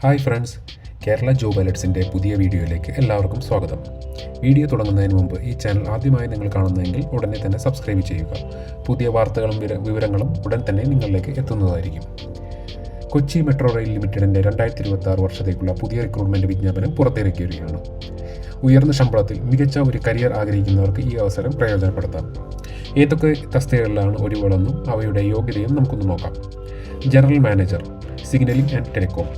Hi friends, Kerala job അലേർട്സിൻ്റെ പുതിയ വീഡിയോയിലേക്ക് എല്ലാവർക്കും സ്വാഗതം. വീഡിയോ തുടങ്ങുന്നതിന് മുമ്പ് ഈ ചാനൽ ആദ്യമായി നിങ്ങൾ കാണുന്നതെങ്കിൽ ഉടനെ തന്നെ സബ്സ്ക്രൈബ് ചെയ്യുക. പുതിയ വാർത്തകളും വിവരങ്ങളും ഉടൻ തന്നെ നിങ്ങളിലേക്ക് എത്തുന്നതായിരിക്കും. കൊച്ചി മെട്രോ റെയിൽ ലിമിറ്റഡിൻ്റെ 2026 വർഷത്തേക്കുള്ള പുതിയ റിക്രൂട്ട്മെൻറ്റ് വിജ്ഞാപനം പുറത്തിറക്കിയിരിക്കുകയാണ്. ഉയർന്ന ശമ്പളത്തിൽ മികച്ച ഒരു കരിയർ ആഗ്രഹിക്കുന്നവർക്ക് ഈ അവസരം പ്രയോജനപ്പെടുത്താം. ഏതൊക്കെ തസ്തികകളിലാണ് ഒഴിവുകളെന്നും അവയുടെ യോഗ്യതയും നമുക്കൊന്ന് നോക്കാം. General manager, signalling and telecom.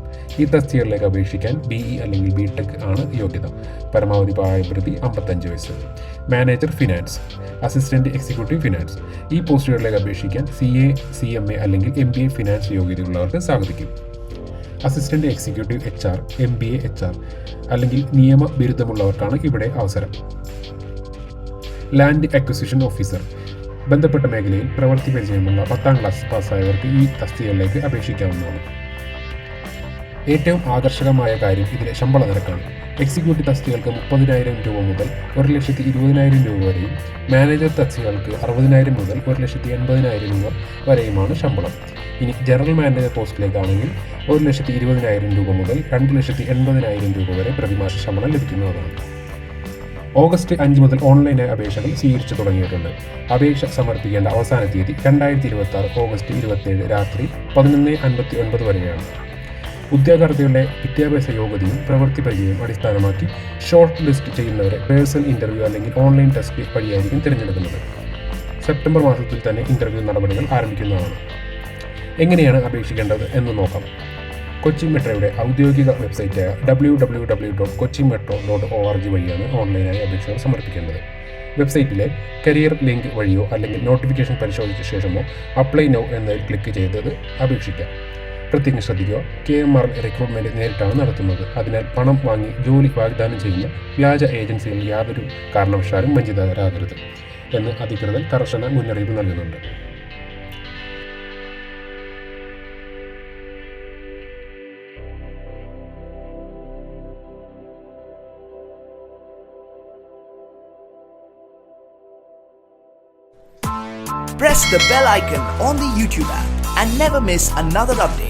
ഈ തസ്തികകളിലേക്ക് അപേക്ഷിക്കാൻ BE അല്ലെങ്കിൽ BTech ആണ് യോഗ്യത. പരമാവധി പ്രായപരിധി 55 വയസ്സ്. Manager finance, assistant executive finance. ഈ പോസ്റ്റുകളിലേക്ക് അപേക്ഷിക്കാൻ CA, CMA അല്ലെങ്കിൽ MBA ഫിനാൻസ് യോഗ്യതയുള്ളവർക്ക് സാധിക്കും. Assistant executive HR, MBA HR അല്ലെങ്കിൽ നിയമ ബിരുദമുള്ളവർക്കാണ് ഇവിടെ അവസരം. Land acquisition officer. ബന്ധപ്പെട്ട മേഖലയിൽ പ്രവൃത്തി പരിചയമുള്ള 10ാം ക്ലാസ് പാസ്സായവർക്ക് ഈ തസ്തികകളിലേക്ക് അപേക്ഷിക്കാവുന്നതാണ്. ഏറ്റവും ആകർഷകമായ കാര്യം ഇതിലെ ശമ്പള നിരക്കാണ്. എക്സിക്യൂട്ടീവ് തസ്തികൾക്ക് 30,000 രൂപ മുതൽ 1,20,000 രൂപ വരെയും, മാനേജർ തസ്തികൾക്ക് 60,000 മുതൽ 1,80,000 രൂപ വരെയുമാണ് ശമ്പളം. ഇനി ജനറൽ മാനേജർ പോസ്റ്റിലേക്കാണെങ്കിൽ 1,20,000 രൂപ മുതൽ 2,80,000 രൂപ വരെ പ്രതിമാസ ശമ്പളം ലഭിക്കുന്നതാണ്. ഓഗസ്റ്റ് 5 മുതൽ ഓൺലൈനായി അപേക്ഷകൾ സ്വീകരിച്ചു തുടങ്ങിയിട്ടുണ്ട്. അപേക്ഷ സമർപ്പിക്കേണ്ട അവസാന തീയതി 2026 ഓഗസ്റ്റ് 27 രാത്രി 11:59 വരെയാണ്. ഉദ്യോഗാർത്ഥികളുടെ വിദ്യാഭ്യാസ യോഗ്യതയും പ്രവൃത്തി പരിചയവും അടിസ്ഥാനമാക്കി ഷോർട്ട് ലിസ്റ്റ് ചെയ്യുന്നവരെ പേഴ്സണൽ ഇൻ്റർവ്യൂ അല്ലെങ്കിൽ ഓൺലൈൻ ടെസ്റ്റ് വഴിയായിരിക്കും തിരഞ്ഞെടുക്കുന്നത്. സെപ്റ്റംബർ മാസത്തിൽ തന്നെ ഇൻ്റർവ്യൂ നടപടികൾ ആരംഭിക്കുന്നതാണ്. എങ്ങനെയാണ് അപേക്ഷിക്കേണ്ടത് എന്ന് നോക്കാം. കൊച്ചി മെട്രോയുടെ ഔദ്യോഗിക വെബ്സൈറ്റായ www.kochimetro.org വഴിയാണ് ഓൺലൈനായി അപേക്ഷകൾ സമർപ്പിക്കേണ്ടത്. വെബ്സൈറ്റിലെ കരിയർ ലിങ്ക് വഴിയോ അല്ലെങ്കിൽ നോട്ടിഫിക്കേഷൻ പരിശോധിച്ച ശേഷമോ അപ്ലൈ നൗ എന്നതിൽ ക്ലിക്ക് ചെയ്തത് അപേക്ഷിക്കാം. പ്രത്യേകം ശ്രദ്ധിക്കുക, KMR റിക്രൂട്ട്മെൻറ്റ് നേരിട്ടാണ് നടത്തുന്നത്. അതിനാൽ പണം വാങ്ങി ജോലി വാഗ്ദാനം ചെയ്യുന്ന വ്യാജ ഏജൻസികൾ യാതൊരു കാരണവശാലും വഞ്ചിതരാകരുത് എന്ന് അധികൃതർ കർശന മുന്നറിയിപ്പ് നൽകുന്നുണ്ട്. Press the bell icon on the YouTube app and never miss another update.